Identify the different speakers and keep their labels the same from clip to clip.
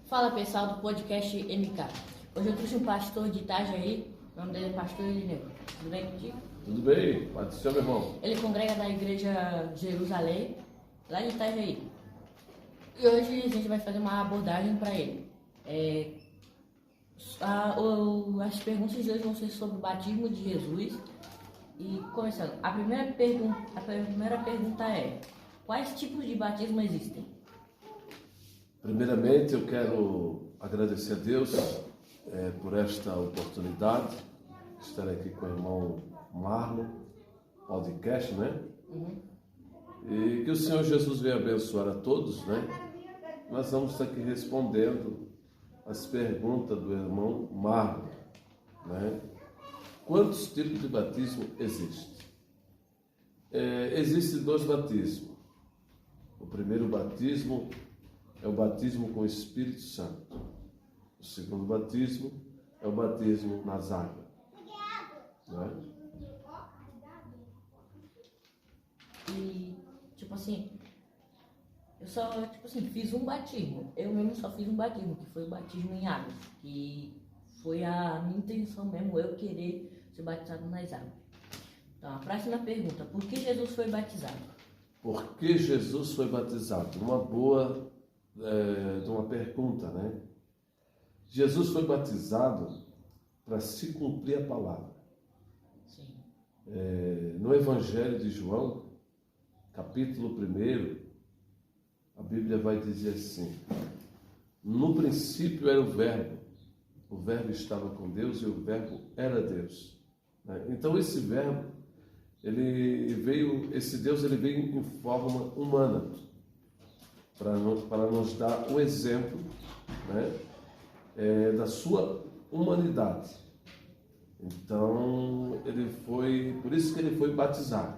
Speaker 1: Fala pessoal do podcast MK. Hoje eu trouxe um pastor de Itajaí, o nome dele é Pastor Irineu. Tudo bem contigo?
Speaker 2: Tudo bem, Pode ser, meu irmão.
Speaker 1: Ele congrega na igreja Jerusalém, lá de Itajaí. E hoje a gente vai fazer uma abordagem para ele. As perguntas de hoje vão ser sobre o batismo de Jesus. E começando, a primeira pergunta é: quais tipos de batismo existem?
Speaker 2: Primeiramente, eu quero agradecer a Deus por esta oportunidade de estar aqui com o irmão Marlon, podcast, né? E que o Senhor Jesus venha abençoar a todos, né? Nós vamos estar aqui respondendo as perguntas do irmão Marlon, né? Quantos tipos de batismo existem? Existem dois batismos. O primeiro batismo é o batismo com o Espírito Santo. O segundo batismo é o batismo nas águas. Né?
Speaker 1: E, eu só, fiz um batismo. Eu mesmo só fiz um batismo, que foi o batismo em águas. Que foi a minha intenção mesmo, eu querer ser batizado nas águas. Então, a próxima pergunta: por que Jesus foi batizado?
Speaker 2: Por que Jesus foi batizado? Uma boa de uma pergunta, né? Jesus foi batizado para se cumprir a palavra.
Speaker 1: Sim.
Speaker 2: No Evangelho de João, capítulo 1, a Bíblia vai dizer assim: no princípio era o Verbo estava com Deus e o Verbo era Deus. Então esse Verbo, esse Deus veio em forma humana, para nos dar um exemplo, né, da sua humanidade. Então, por isso que ele foi batizado.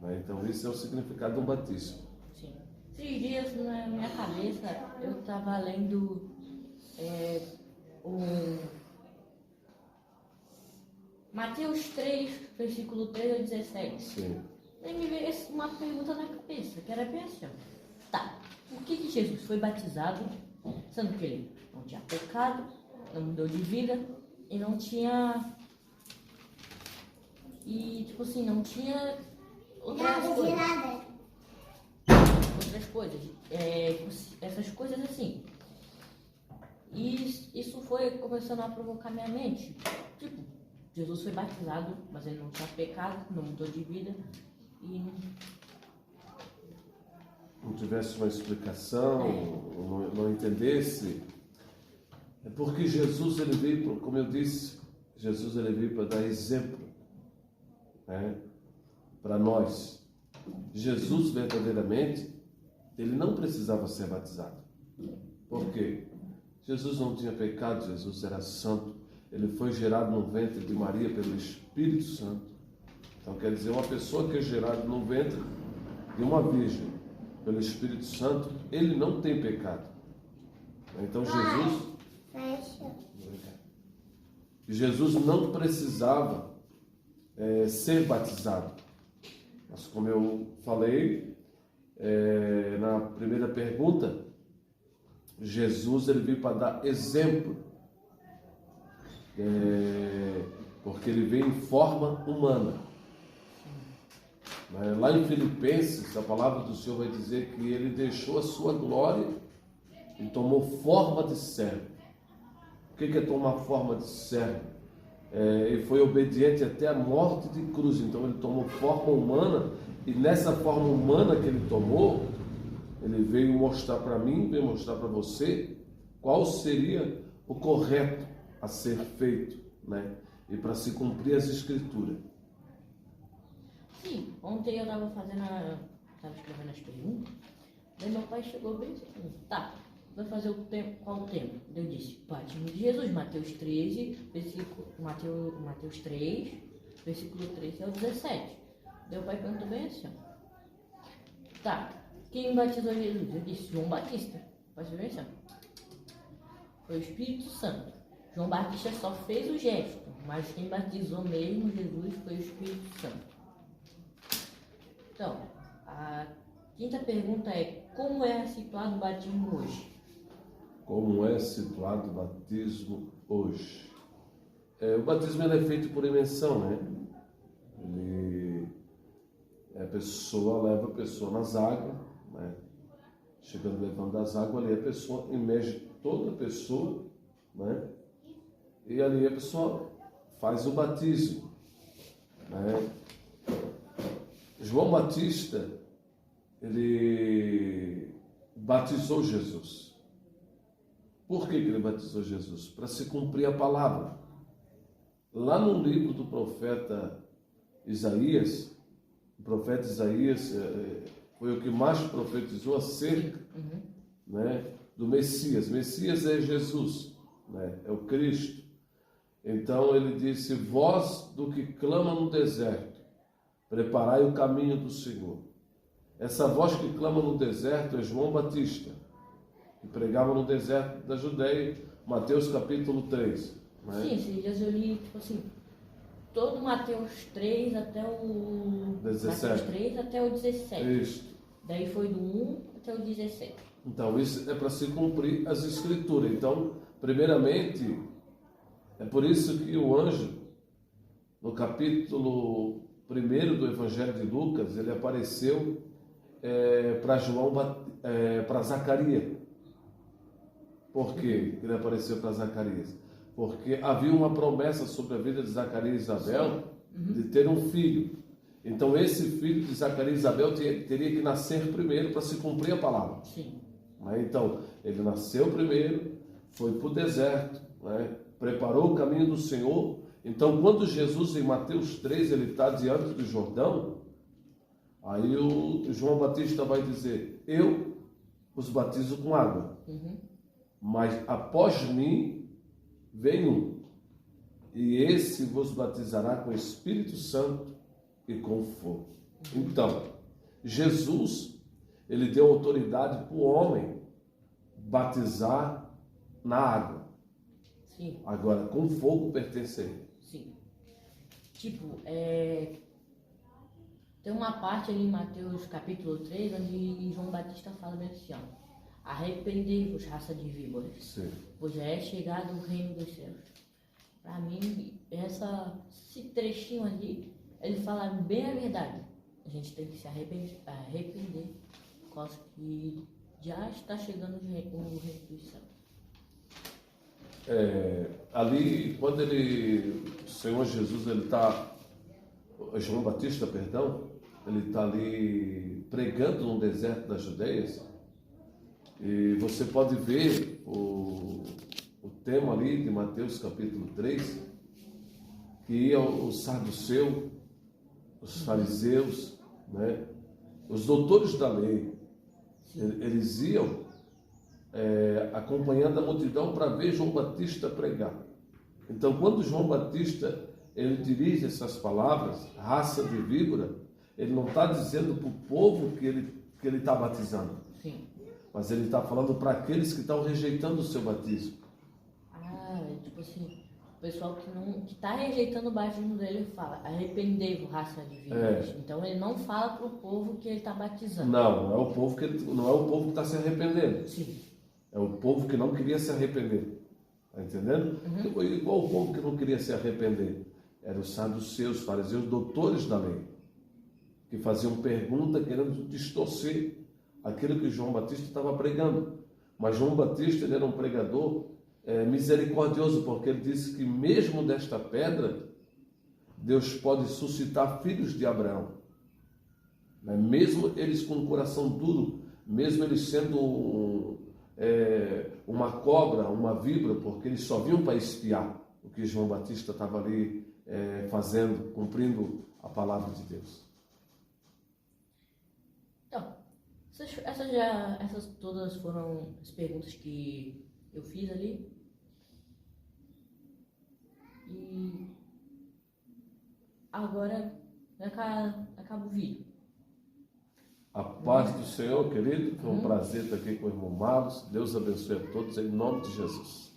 Speaker 2: Né? Então, esse é o significado de um batismo.
Speaker 1: Sim. Esses dias, na minha cabeça, eu estava lendo Mateus 3, versículo 3 a 17.
Speaker 2: Sim.
Speaker 1: Aí me veio uma pergunta na cabeça, que era bem assim: tá, por que Jesus foi batizado, sendo que ele não tinha pecado, não mudou de vida e não tinha... não tinha outras coisas. Essas coisas assim. E isso foi começando a provocar minha mente. Jesus foi batizado, mas ele não tinha pecado, não mudou de vida e
Speaker 2: não tivesse uma explicação, não entendesse. É porque Jesus ele veio, como eu disse, Jesus ele veio para dar exemplo, né, para nós. Jesus verdadeiramente, ele não precisava ser batizado. Por quê? Jesus não tinha pecado, Jesus era santo. Ele foi gerado no ventre de Maria pelo Espírito Santo. Então quer dizer, uma pessoa que é gerada no ventre de uma virgem pelo Espírito Santo, ele não tem pecado. Então Jesus não precisava ser batizado. Mas como eu falei na primeira pergunta, Jesus ele veio para dar exemplo, porque ele veio em forma humana. Lá em Filipenses, a palavra do Senhor vai dizer que ele deixou a sua glória e tomou forma de servo. O que é tomar forma de servo? Ele foi obediente até a morte de cruz. Então ele tomou forma humana, e nessa forma humana que ele tomou, ele veio mostrar para mim, veio mostrar para você qual seria o correto a ser feito, né? E para se cumprir as Escrituras.
Speaker 1: Sim, ontem eu estava escrevendo as perguntas, daí meu pai chegou bem assim: tá, vai fazer qual o tema? Eu disse: batismo de Jesus, Mateus 13, Mateus 3, versículo 13 ao 17. Daí o pai perguntou bem assim: tá, quem batizou Jesus? Eu disse: João Batista. Pode ver assim: foi o Espírito Santo. João Batista só fez o gesto, mas quem batizou mesmo Jesus foi o Espírito Santo. Então, a quinta pergunta é: como é situado o batismo hoje?
Speaker 2: como é situado o batismo hoje. O batismo ele é feito por imersão, né? A pessoa leva a pessoa nas águas, né? Chegando levando as águas, ali a pessoa imerge toda a pessoa, né? E ali a pessoa faz o batismo, né? João Batista, ele batizou Jesus. Por que ele batizou Jesus? Para se cumprir a palavra. Lá no livro do profeta Isaías, o profeta Isaías foi o que mais profetizou acerca, né, do Messias. Messias é Jesus, né, é o Cristo. Então ele disse: voz do que clama no deserto, preparai o caminho do Senhor. Essa voz que clama no deserto é João Batista, que pregava no deserto da Judeia, Mateus capítulo 3. Né?
Speaker 1: Sim, esses dias eu li, tipo assim, todo Mateus 3 até o
Speaker 2: 17.
Speaker 1: Mateus 3 até o 17.
Speaker 2: Isso.
Speaker 1: Daí foi do 1 até o 17.
Speaker 2: Então, isso é para se cumprir as escrituras. Então, primeiramente, é por isso que o anjo, no capítulo 1 do Evangelho de Lucas, ele apareceu para Zacarias. Por que ele apareceu para Zacarias? Porque havia uma promessa sobre a vida de Zacarias e Isabel de ter um filho. Então, esse filho de Zacarias e Isabel teria que nascer primeiro para se cumprir a palavra.
Speaker 1: Sim.
Speaker 2: Então, ele nasceu primeiro, foi para o deserto, né? Preparou o caminho do Senhor. Então, quando Jesus, em Mateus 3, ele está diante do Jordão, aí o João Batista vai dizer: eu os batizo com água, mas após mim vem um, e esse vos batizará com o Espírito Santo e com fogo. Então, Jesus, ele deu autoridade para o homem batizar na água.
Speaker 1: Sim.
Speaker 2: Agora, com fogo pertence a ele.
Speaker 1: Sim. Tipo, tem uma parte ali em Mateus capítulo 3, onde João Batista fala bem assim, ó: arrependei-vos, raça de víboras,
Speaker 2: Sim.
Speaker 1: pois já é chegado o reino dos céus. Para mim, esse trechinho ali, ele fala bem a verdade. A gente tem que se arrepender, por causa que já está chegando o reino dos céus.
Speaker 2: Ali, quando o Senhor Jesus, João Batista, perdão, ele está ali pregando no deserto das Judeias, e você pode ver o tema ali de Mateus capítulo 3, que os saduceus, os fariseus, né, os doutores da lei, eles iam acompanhando a multidão para ver João Batista pregar. Então, quando João Batista ele dirige essas palavras, raça de víbora, ele não está dizendo para o povo que ele está batizando.
Speaker 1: Sim.
Speaker 2: Mas ele está falando para aqueles que estão rejeitando o seu batismo.
Speaker 1: Tipo assim, o pessoal que está rejeitando o batismo dele fala: arrependei-vos, raça de víboras. Então ele não fala para o povo que ele está batizando.
Speaker 2: Não é o povo que está se arrependendo.
Speaker 1: Sim.
Speaker 2: É o povo que não queria se arrepender. Está entendendo? Igual o povo que não queria se arrepender. Eram os saduceus, os fariseus, doutores da lei, que faziam pergunta querendo distorcer aquilo que João Batista estava pregando. Mas João Batista ele era um pregador misericordioso, porque ele disse que mesmo desta pedra, Deus pode suscitar filhos de Abraão. Mesmo eles com o coração duro, mesmo eles sendo uma cobra, uma víbora, porque eles só vinham para espiar o que João Batista estava ali fazendo, cumprindo a palavra de Deus.
Speaker 1: Então, essas todas foram as perguntas que eu fiz ali. E agora acaba o vídeo.
Speaker 2: A paz do Senhor, querido. Foi um prazer estar aqui com o irmão Marlos. Deus abençoe a todos em nome de Jesus.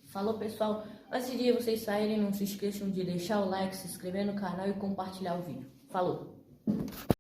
Speaker 1: Falou, pessoal. Antes de vocês saírem, não se esqueçam de deixar o like, se inscrever no canal e compartilhar o vídeo. Falou!